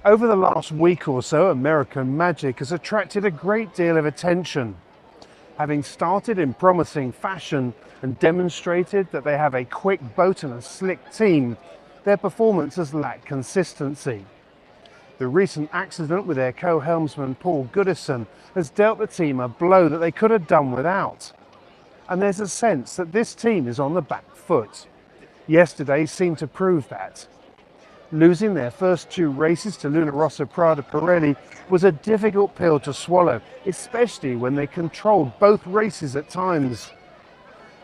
Over the last week or so, American Magic has attracted a great deal of attention. Having started in promising fashion and demonstrated that they have a quick boat and a slick team, their performance has lacked consistency. The recent accident with their co-helmsman Paul Goodison has dealt the team a blow that they could have done without. And there's a sense that this team is on the back foot. Yesterday seemed to prove that. Losing their first two races to Luna Rossa Prada Pirelli was a difficult pill to swallow, especially when they controlled both races at times.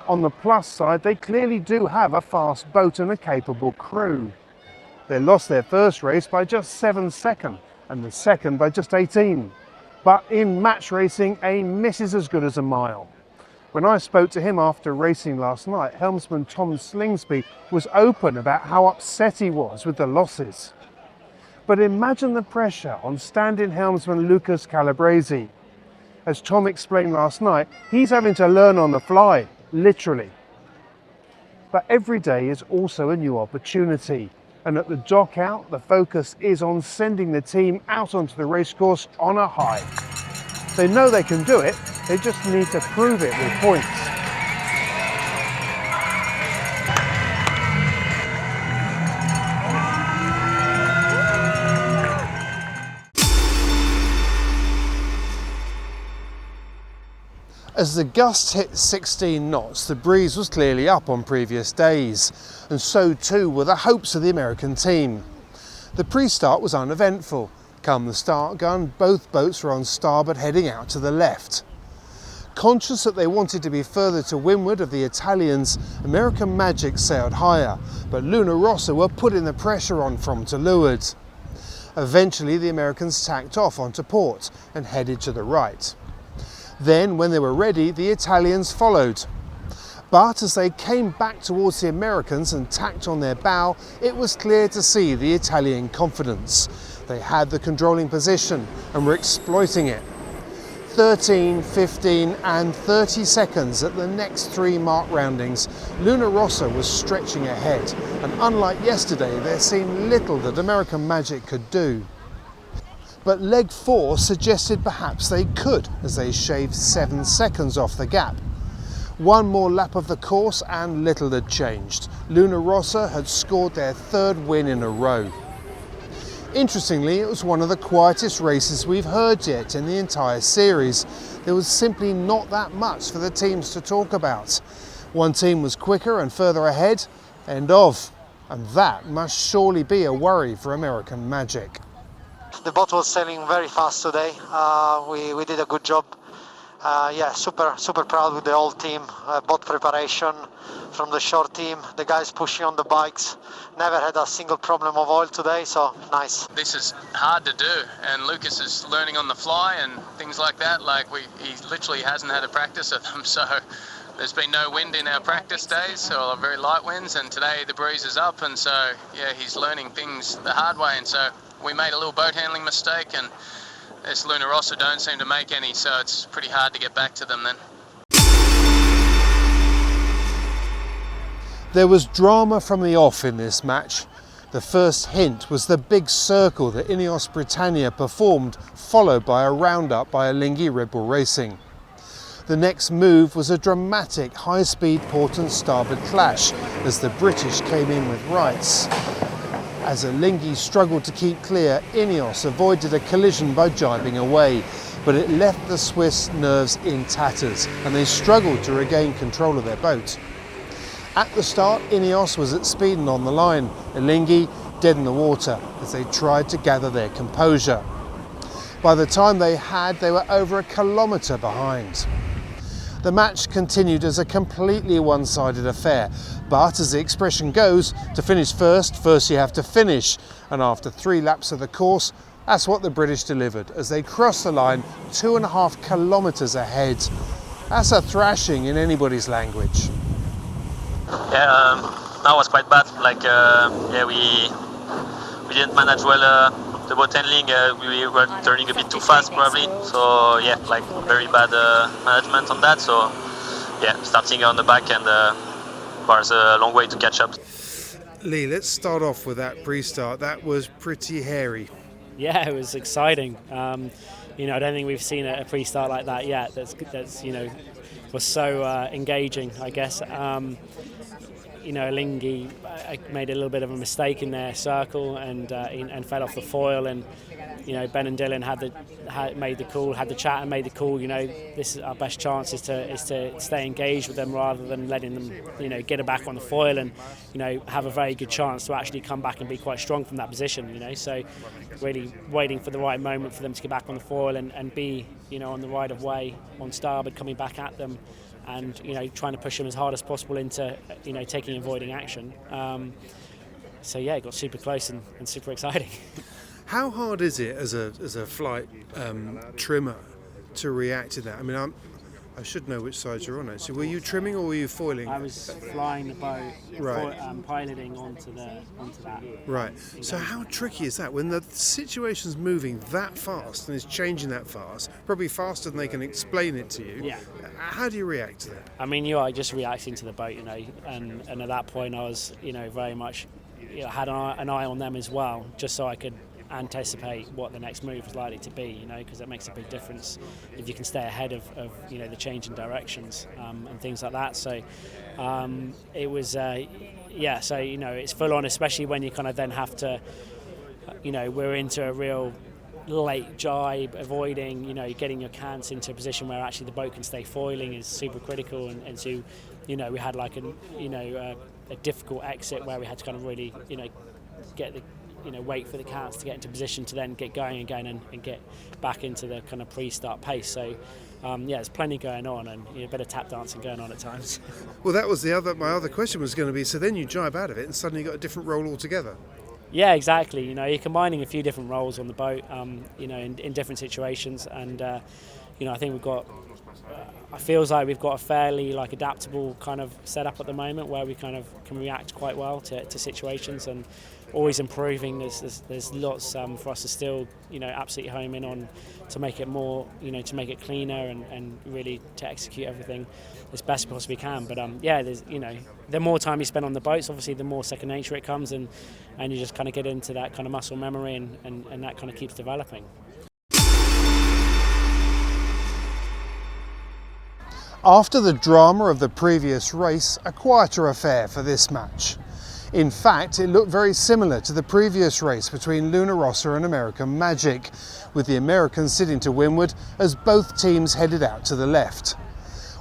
On the plus side, they clearly do have a fast boat and a capable crew. They lost their first race by just 7 seconds and the second by just 18. But in match racing, a miss is as good as a mile. When I spoke to him after racing last night, helmsman Tom Slingsby was open about how upset he was with the losses. But imagine the pressure on stand-in helmsman Lucas Calabresi. As Tom explained last night, he's having to learn on the fly, literally. But every day is also a new opportunity. And at the dock out, the focus is on sending the team out onto the racecourse on a high. They know they can do it, they just need to prove it with points. As the gusts hit 16 knots, the breeze was clearly up on previous days, and so too were the hopes of the American team. The pre-start was uneventful. Come the start gun, both boats were on starboard heading out to the left. Conscious that they wanted to be further to windward of the Italians, American Magic sailed higher, but Luna Rossa were putting the pressure on from to leeward. Eventually the Americans tacked off onto port and headed to the right. Then, when they were ready, the Italians followed. But as they came back towards the Americans and tacked on their bow, it was clear to see the Italian confidence. They had the controlling position and were exploiting it. 13, 15 and 30 seconds at the next three mark roundings, Luna Rossa was stretching ahead, and unlike yesterday, there seemed little that American Magic could do. But leg 4 suggested perhaps they could, as they shaved 7 seconds off the gap. One more lap of the course and little had changed. Luna Rossa had scored their third win in a row. Interestingly, it was one of the quietest races we've heard yet in the entire series. There was simply not that much for the teams to talk about. One team was quicker and further ahead, end of. And that must surely be a worry for American Magic. The boat was sailing very fast today. We did a good job. Yeah, super proud with the whole team. Boat preparation from the shore team, the guys pushing on the bikes. Never had a single problem of oil today, so nice. This is hard to do, and Lucas is learning on the fly and things like that. He literally hasn't had a practice of them, so there's been no wind in our practice days, so very light winds, and today the breeze is up, and so yeah, he's learning things the hard way, and so we made a little boat handling mistake, and this Luna Rossa don't seem to make any, so it's pretty hard to get back to them then. There was drama from the off in this match. The first hint was the big circle that Ineos Britannia performed, followed by a roundup by Alinghi Red Bull Racing. The next move was a dramatic high-speed port and starboard clash as the British came in with rights. As Alinghi struggled to keep clear, Ineos avoided a collision by jibing away, but it left the Swiss nerves in tatters and they struggled to regain control of their boat. At the start, Ineos was at speed and on the line, Alinghi dead in the water as they tried to gather their composure. By the time they were over a kilometre behind. The match continued as a completely one-sided affair, but as the expression goes, to finish first you have to finish, and after 3 laps of the course, that's what the British delivered as they crossed the line 2.5 kilometres ahead. That's a thrashing in anybody's language. Yeah, that was quite bad. We didn't manage well the boat handling. We were turning a bit too fast probably. So yeah, very bad management on that. So yeah, starting on the back and was a long way to catch up. Lee, let's start off with that pre-start. That was pretty hairy. Yeah, it was exciting. I don't think we've seen a pre-start like that yet. That's was so engaging, I guess. Lingy made a little bit of a mistake in their circle and fell off the foil, and Ben and Dylan made the chat and made the call. This is our best chance is to stay engaged with them rather than letting them get it back on the foil and have a very good chance to actually come back and be quite strong from that position. So really waiting for the right moment for them to get back on the foil and be on the right of way on starboard, coming back at them, and trying to push them as hard as possible into taking and avoiding action. It got super close and super exciting. How hard is it as a flight trimmer to react to that? I mean, I should know which side you're on actually. Were you trimming or were you foiling? I was flying the boat, right. piloting onto that. Right. So how tricky is that when the situation's moving that fast and it's changing that fast, probably faster than they can explain it to you? Yeah. How do you react to that? I mean, you are just reacting to the boat, and at that point I was, very much, had an eye on them as well, just so I could anticipate what the next move was likely to be, because it makes a big difference if you can stay ahead of the change in directions and things like that. So it was, so it's full on, especially when you kind of then have to, we're into a real late jibe, avoiding, getting your cants into a position where actually the boat can stay foiling is super critical, and so, we had like a difficult exit where we had to kind of really, get the wait for the cats to get into position to then get going again and get back into the kind of pre-start pace. So there's plenty going on, and a bit of tap dancing going on at times. Well, that was my other question was going to be, so then you jibe out of it and suddenly you got a different role altogether. Yeah, exactly. You're combining a few different roles on the boat, in different situations, and I think we've got. It feels like we've got a fairly adaptable kind of setup at the moment where we kind of can react quite well to situations and always improving. There's lots for us to still absolutely home in on to make it more to make it cleaner and really to execute everything as best we possibly can. But there's the more time you spend on the boats, obviously the more second nature it comes, and you just kind of get into that kind of muscle memory and that kind of keeps developing. After the drama of the previous race, a quieter affair for this match. In fact, it looked very similar to the previous race between Luna Rossa and American Magic, with the Americans sitting to windward as both teams headed out to the left.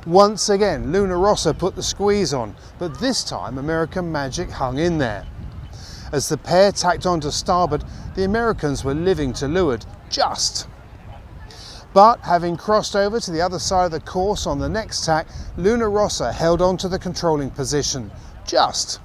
Once again, Luna Rossa put the squeeze on, but this time American Magic hung in there. As the pair tacked on to starboard, the Americans were living to leeward, just. But having crossed over to the other side of the course on the next tack, Luna Rossa held on to the controlling position, just.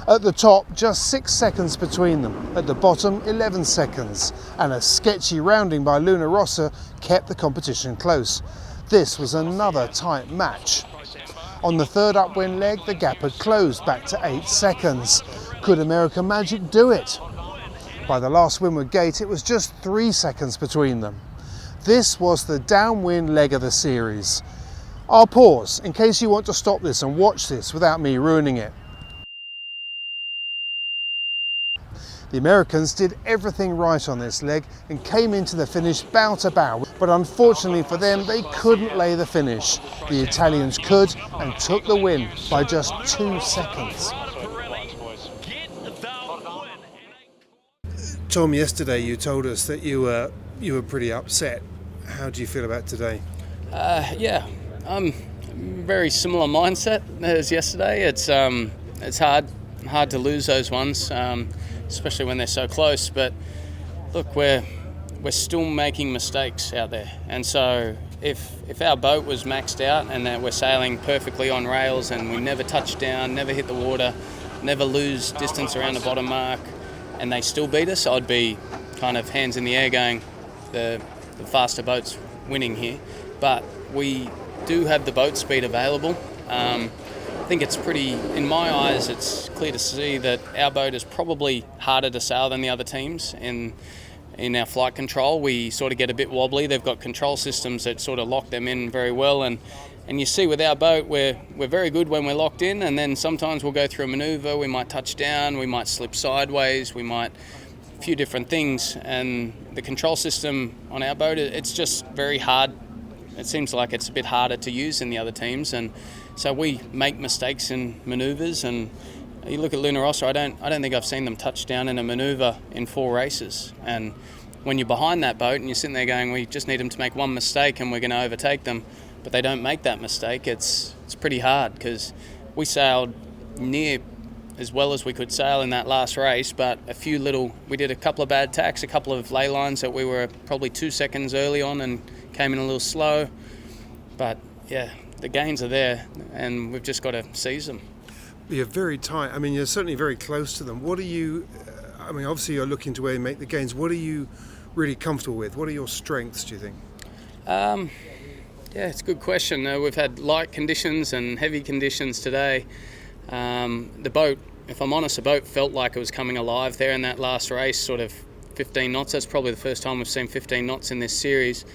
At the top, just 6 seconds between them. At the bottom, 11 seconds. And a sketchy rounding by Luna Rossa kept the competition close. This was another tight match. On the third upwind leg, the gap had closed back to 8 seconds. Could American Magic do it? By the last windward gate, it was just 3 seconds between them. This was the downwind leg of the series. I'll pause in case you want to stop this and watch this without me ruining it. The Americans did everything right on this leg and came into the finish bow to bow, but unfortunately for them, they couldn't lay the finish. The Italians could and took the win by just 2 seconds. Tom, yesterday you told us that you were pretty upset. How do you feel about today? Very similar mindset as yesterday. It's hard to lose those ones, especially when they're so close. But look, we're still making mistakes out there, and so if our boat was maxed out and that we're sailing perfectly on rails and we never touch down, never hit the water, never lose distance around the bottom mark, and they still beat us, I'd be kind of hands in the air going, the faster boat's winning here. But we do have the boat speed available. I think it's pretty, in my eyes, it's clear to see that our boat is probably harder to sail than the other teams. In our flight control, we sort of get a bit wobbly. They've got control systems that sort of lock them in very well, and you see with our boat, we're very good when we're locked in, and then sometimes we'll go through a manoeuvre, we might touch down, we might slip sideways, we might few different things, and the control system on our boat, it's just very hard. It seems like it's a bit harder to use than the other teams, and so we make mistakes in manoeuvres. And you look at Luna Rossa, I don't think I've seen them touch down in a manoeuvre in 4 races. And when you're behind that boat and you're sitting there going, we just need them to make one mistake and we're going to overtake them, but they don't make that mistake, it's pretty hard, because we sailed near as well as we could sail in that last race, but we did a couple of bad tacks, a couple of lay lines that we were probably 2 seconds early on and came in a little slow. But yeah, the gains are there and we've just got to seize them. You're very tight. I mean, you're certainly very close to them. What are you, I mean, obviously you're looking to where you make the gains. What are you really comfortable with? What are your strengths, do you think? Yeah, it's a good question. We've had light conditions and heavy conditions today. The boat, if I'm honest, the boat felt like it was coming alive there in that last race, sort of 15 knots. That's probably the first time we've seen 15 knots in this series.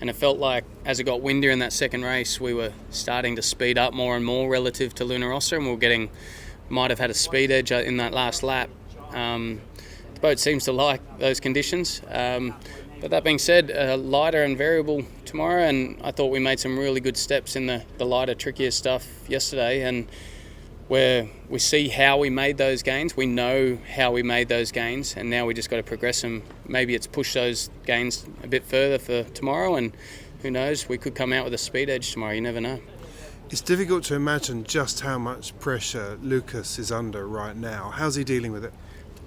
And it felt like as it got windier in that second race, we were starting to speed up more and more relative to Luna Rossa, and we were might have had a speed edge in that last lap. The boat seems to like those conditions. But that being said, lighter and variable tomorrow, and I thought we made some really good steps in the lighter, trickier stuff yesterday, and where we see how we made those gains, we know how we made those gains, and now we just got to progress them. Maybe it's push those gains a bit further for tomorrow, and who knows, we could come out with a speed edge tomorrow, you never know. It's difficult to imagine just how much pressure Lucas is under right now. How's he dealing with it?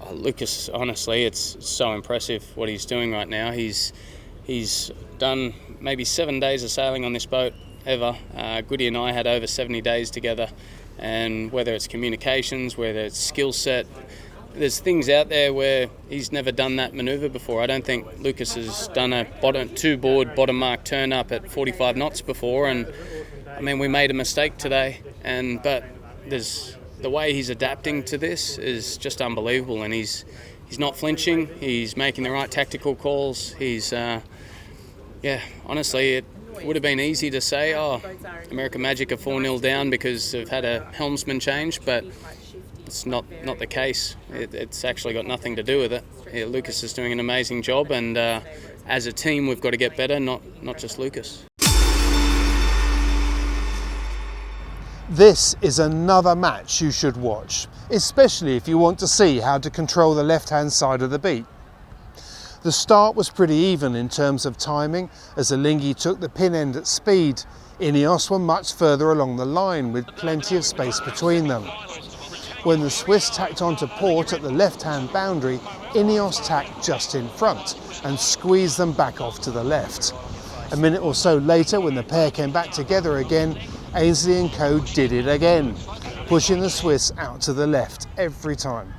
Lucas, honestly, it's so impressive what he's doing right now. He's done maybe 7 days of sailing on this boat ever. Goody and I had over 70 days together, and whether it's communications, whether it's skill set, there's things out there where he's never done that manoeuvre before. I don't think Lucas has done a two-board bottom mark turn up at 45 knots before, and I mean, we made a mistake today, but the way he's adapting to this is just unbelievable, and he's not flinching. He's making the right tactical calls. Honestly, it would have been easy to say, American Magic are 4-0 down because they've had a helmsman change, but it's not the case. It's actually got nothing to do with it. Lucas is doing an amazing job, and as a team, we've got to get better, not just Lucas. This is another match you should watch, especially if you want to see how to control the left-hand side of the beat. The start was pretty even in terms of timing, as Alinghi took the pin end at speed. Ineos were much further along the line with plenty of space between them. When the Swiss tacked onto port at the left-hand boundary, Ineos tacked just in front and squeezed them back off to the left. A minute or so later, when the pair came back together again, Ainsley and co did it again, pushing the Swiss out to the left every time.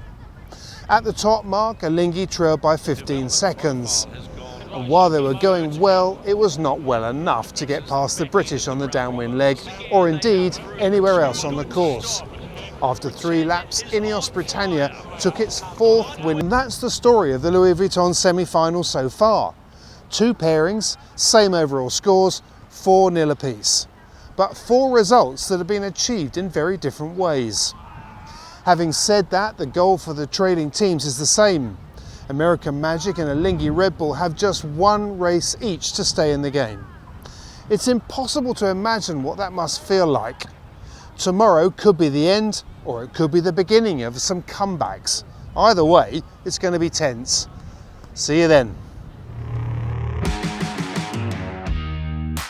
At the top mark, Alinghi trailed by 15 seconds. And while they were going well, it was not well enough to get past the British on the downwind leg, or indeed anywhere else on the course. After 3 laps, Ineos Britannia took its 4th win. And that's the story of the Louis Vuitton semi-final so far. 2 pairings, same overall scores, 4-0 apiece. But 4 results that have been achieved in very different ways. Having said that, the goal for the trailing teams is the same. American Magic and Alinghi Red Bull have just 1 race each to stay in the game. It's impossible to imagine what that must feel like. Tomorrow could be the end, or it could be the beginning of some comebacks. Either way, it's going to be tense. See you then.